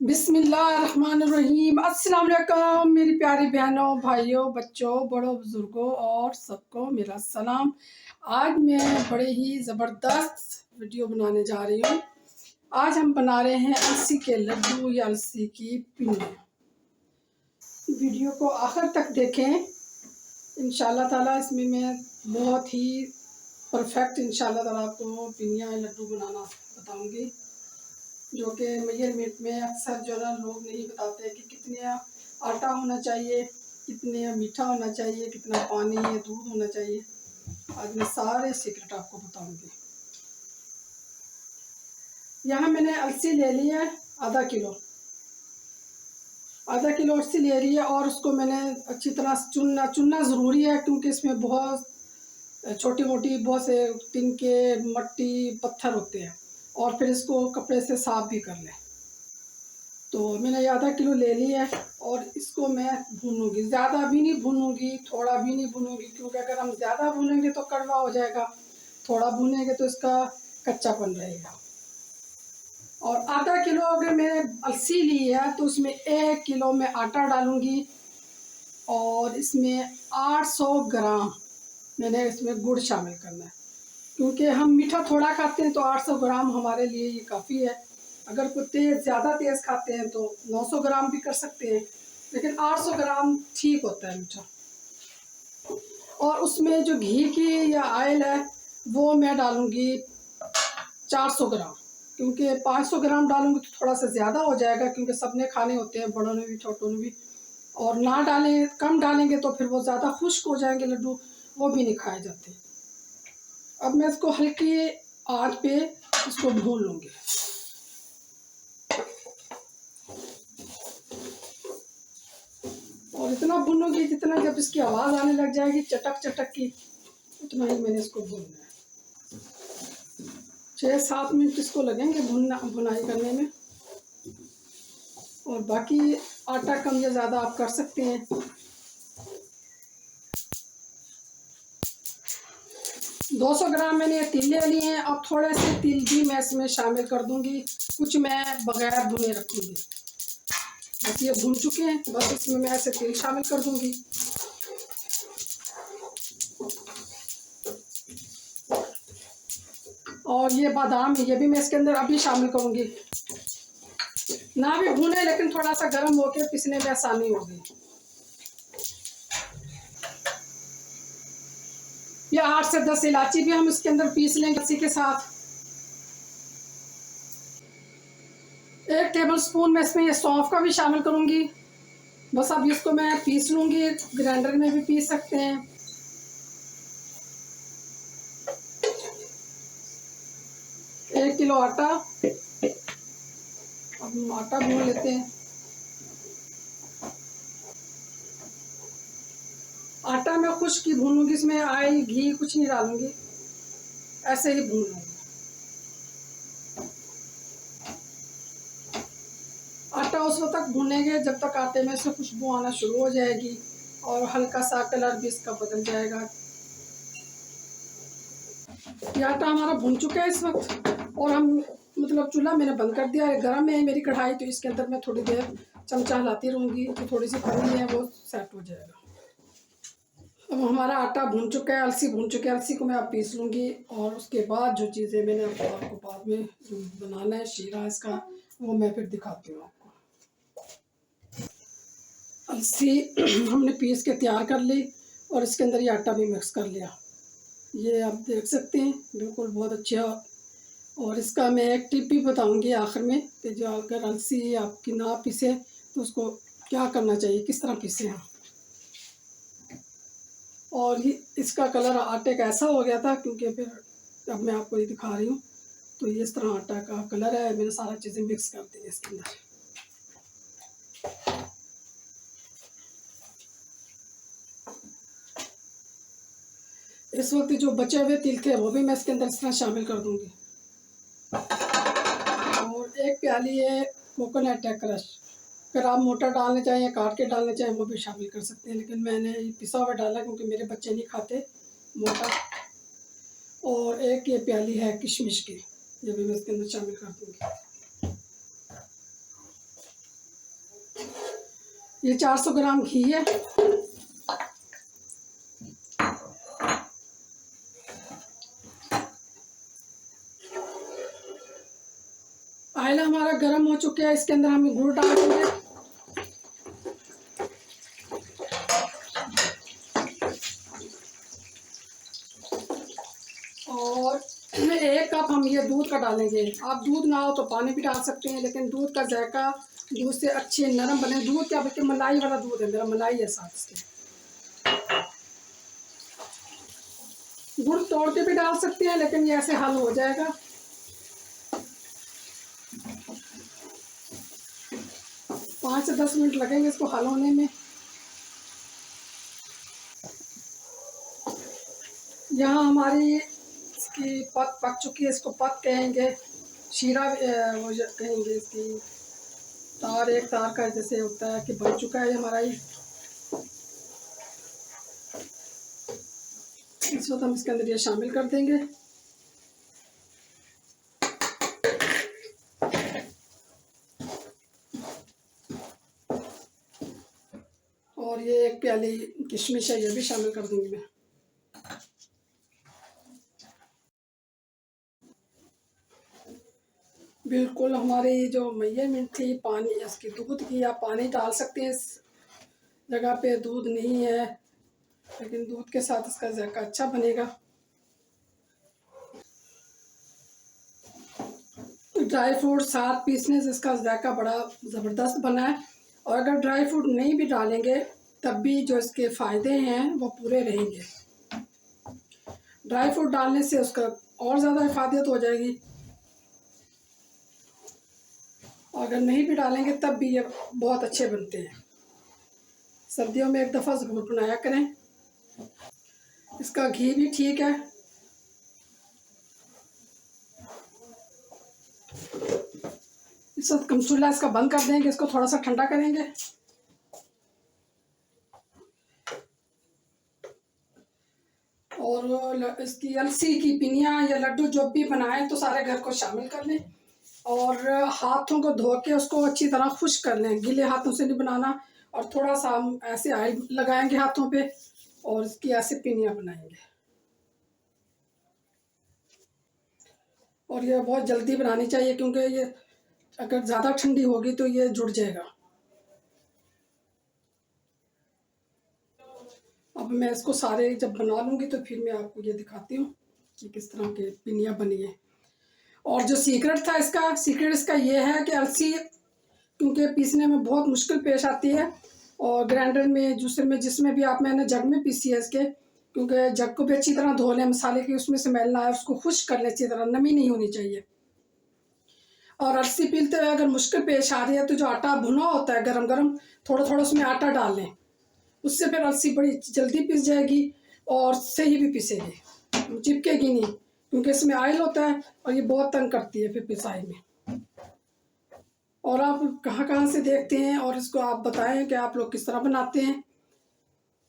बिस्मिल्लाहिर्रहमानिर्रहीम। अस्सलाम वालेकुम मेरी प्यारी बहनों, भाइयों, बच्चों, बड़ों, बुज़ुर्गों और सबको मेरा सलाम। आज मैं बड़े ही ज़बरदस्त वीडियो बनाने जा रही हूँ। आज हम बना रहे हैं अलसी के लड्डू या अलसी की पिन्नी। वीडियो को आखिर तक देखें, इंशाल्लाह ताला इसमें मैं बहुत ही परफेक्ट इंशाल्लाह ताला आपको पिन्नियाँ लड्डू बनाना बताऊँगी, जो कि मेजरमेंट में अक्सर जो है लोग नहीं बताते कि कितने आटा होना चाहिए, कितने मीठा होना चाहिए, कितना पानी या दूध होना चाहिए। आज मैं सारे सीक्रेट आपको बताऊंगी। यहाँ मैंने अलसी ले ली है आधा किलो अलसी ले रही है और उसको मैंने अच्छी तरह चुनना ज़रूरी है, क्योंकि इसमें बहुत छोटी मोटी बहुत से तिनके, मट्टी, पत्थर होते हैं, और फिर इसको कपड़े से साफ भी कर लें। तो मैंने ये आधा किलो ले लिया है और इसको मैं भूनूंगी। ज़्यादा भी नहीं भूनूंगी, थोड़ा भी नहीं भूनूंगी, क्योंकि अगर हम ज़्यादा भूनेंगे तो कड़वा हो जाएगा, थोड़ा भूनेंगे तो इसका कच्चापन रहेगा। और आधा किलो अगर मैंने अलसी ली है तो उसमें 1 किलो में आटा डालूंगी, और इसमें 800 ग्राम मैंने इसमें गुड़ शामिल करना है, क्योंकि हम मीठा थोड़ा खाते हैं तो 800 ग्राम हमारे लिए ये काफ़ी है। अगर कोई ज़्यादा तेज़ खाते हैं तो 900 ग्राम भी कर सकते हैं, लेकिन 800 ग्राम ठीक होता है मीठा। और उसमें जो घी की या ऑयल है वो मैं डालूँगी 400 ग्राम, क्योंकि 500 ग्राम डालूँगी तो थोड़ा सा ज़्यादा हो जाएगा, क्योंकि सबने खाने होते हैं, बड़ों ने भी छोटों ने भी। और ना डालें, कम डालेंगे तो फिर वो ज़्यादा खुश्क हो जाएंगे लड्डू, वो भी नहीं खाए जाते। अब मैं इसको हल्की आंच पे इसको भून लूँगी। और इतना भूनूंगी जितना जब इसकी आवाज़ आने लग जाएगी चटक चटक की, उतना ही मैंने इसको भूनना है। 6-7 मिनट इसको लगेंगे भुनाई करने में। और बाकी आटा कम या ज़्यादा आप कर सकते हैं। 200 ग्राम मैंने तिल ले लिए हैं। अब थोड़े से तिल भी मैं इसमें शामिल कर दूंगी, कुछ मैं बगैर भुने रखूँगी। बस ये भून चुके हैं, बस इसमें मैं ऐसे तेल शामिल कर दूंगी। और ये बादाम ये भी मैं इसके अंदर अभी शामिल करूंगी। ना भी भूने, लेकिन थोड़ा सा गर्म होकर पीसने में आसानी होगी। ये 8 से 10 इलायची भी हम इसके अंदर पीस लेंगे इसी के साथ। 1 टेबल स्पून मैं इसमें ये सौंफ का भी शामिल करूंगी। बस अब इसको मैं पीस लूंगी, ग्राइंडर में भी पीस सकते हैं। एक किलो आटा, अब हम आटा भून लेते हैं। आटा मैं खुश्क ही भूनूंगी, इसमें ऑयल घी कुछ नहीं डालूंगी, ऐसे ही भून लूंगी। आटा उस वक्त तक भूनेंगे जब तक आटे में से खुशबू आना शुरू हो जाएगी और हल्का सा कलर भी इसका बदल जाएगा। ये आटा हमारा भून चुका है इस वक्त, और हम मतलब चूल्हा मैंने बंद कर दिया है। गर्म है मेरी कढ़ाई, तो इसके अंदर मैं थोड़ी देर चमचा हिलाती रहूँगी, तो थोड़ी सी पानी है वो सेट हो जाएगा। अब हमारा आटा भून चुका है, अलसी भून चुकी है। अलसी को मैं अब पीस लूँगी, और उसके बाद जो चीज़ें मैंने आपको बाद में जो बनाना है शीरा इसका, वो मैं फिर दिखाती हूँ आपको। अलसी हमने पीस के तैयार कर ली, और इसके अंदर ये आटा भी मिक्स कर लिया। ये आप देख सकते हैं बिल्कुल बहुत अच्छा। और इसका मैं एक टिप भी बताऊंगी आखिर में, कि जो अगर अलसी आपकी ना पीसे तो उसको क्या करना चाहिए, किस तरह पीसे हैं। और ये इसका कलर आटे का ऐसा हो गया था, क्योंकि फिर अब मैं आपको ये दिखा रही हूँ, तो ये इस तरह आटा का कलर है। मैंने सारा चीज़ें मिक्स कर दी इसके अंदर। इस वक्त जो बचे हुए तिल थे वो भी मैं इसके अंदर इस तरह शामिल कर दूंगी। और 1 प्याली है कोकोनट है क्रश। अगर आप मोटा डालना चाहें या काट के डालना चाहें वो भी शामिल कर सकते हैं, लेकिन मैंने पिसा हुआ डाला क्योंकि मेरे बच्चे नहीं खाते मोटा। और 1 ये प्याली है किशमिश की, ये भी मैं इसके अंदर शामिल कर दूँगी। ये 400 ग्राम घी है। ऑयल हमारा गर्म हो चुका है, इसके अंदर हम गुड़ डाल देंगे। और 1 कप हम ये दूध का डालेंगे। आप दूध ना हो तो पानी भी डाल सकते हैं, लेकिन दूध का जायका दूध से अच्छे नरम बने। दूध क्या बल्कि मलाई वाला दूध है, मेरा मलाई है साथ इसके। गुड़ तोड़ के भी डाल सकते हैं, लेकिन ये ऐसे हल हो जाएगा। 5 से 10 मिनट लगेंगे इसको हल होने में। यहाँ हमारी इसकी पक पक चुकी है, इसको पक कहेंगे, शीरा वो कहेंगे इसकी। तार एक तार का जैसे होता है कि बन चुका है हमारा ये। इस वक्त हम इसके अंदर ये शामिल कर देंगे। और ये 1 प्याली किशमिश है, ये भी शामिल कर दूंगी मैं। बिल्कुल हमारी जो मेजरमेंट थी पानी इसकी दूध की, आप पानी डाल सकते हैं। इस जगह पे दूध नहीं है, लेकिन दूध के साथ इसका जायका अच्छा बनेगा। ड्राई फ्रूट साथ पीसने से इसका जायका बड़ा ज़बरदस्त बना है। और अगर ड्राई फ्रूट नहीं भी डालेंगे तब भी जो इसके फ़ायदे हैं वो पूरे रहेंगे। ड्राई फ्रूट डालने से उसका और ज़्यादा हिफाजत हो जाएगी। और अगर नहीं भी डालेंगे तब भी ये बहुत अच्छे बनते हैं। सर्दियों में एक दफ़ा ज़रूर बनाया करें। इसका घी भी ठीक है। इस वक्त कम चूल्हा इसका बंद कर देंगे, इसको थोड़ा सा ठंडा करेंगे। और इसकी अलसी की पिनियाँ या लड्डू जो भी बनाएं तो सारे घर को शामिल कर लें। और हाथों को धो के उसको अच्छी तरह खुश्क कर लें, गीले हाथों से नहीं बनाना। और थोड़ा सा हम ऐसे ऑयल लगाएंगे हाथों पे और इसकी ऐसे पिनियाँ बनाएंगे। और ये बहुत जल्दी बनानी चाहिए, क्योंकि ये अगर ज़्यादा ठंडी होगी तो ये जुड़ जाएगा। अब मैं इसको सारे जब बना लूँगी तो फिर मैं आपको ये दिखाती हूँ कि किस तरह के पिनियाँ बनी है। और जो सीक्रेट था इसका, सीक्रेट इसका ये है कि अलसी क्योंकि पीसने में बहुत मुश्किल पेश आती है, और ग्राइंडर में जूसर में जिसमें भी आप, मैंने जग में पीसी है इसके, क्योंकि जग को भी अच्छी तरह धो लें मसाले की, उसमें से मैल ना आए, उसको खुश्क कर लें अच्छी तरह, नमी नहीं होनी चाहिए। और अलसी पीलते हुए अगर मुश्किल पेश आ रही है तो जो आटा भुना होता है गरम गरम, थोड़ा थोड़ा उसमें आटा डाल लें, उससे फिर अलसी बड़ी जल्दी पिस जाएगी और सही भी पिसेगी, चिपकेगी नहीं, क्योंकि इसमें ऑयल होता है और ये बहुत तंग करती है फिर पिसाई में। और आप कहाँ से देखते हैं और इसको आप बताएं कि आप लोग किस तरह बनाते हैं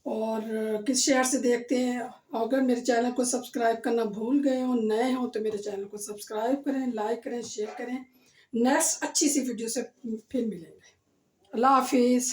और किस शहर से देखते हैं। अगर मेरे चैनल को सब्सक्राइब करना भूल गए हो, नए हो, तो मेरे चैनल को सब्सक्राइब करें, लाइक करें, शेयर करें। नेक्स्ट अच्छी सी वीडियो से फिर मिलेंगे। अल्लाह हाफिज़।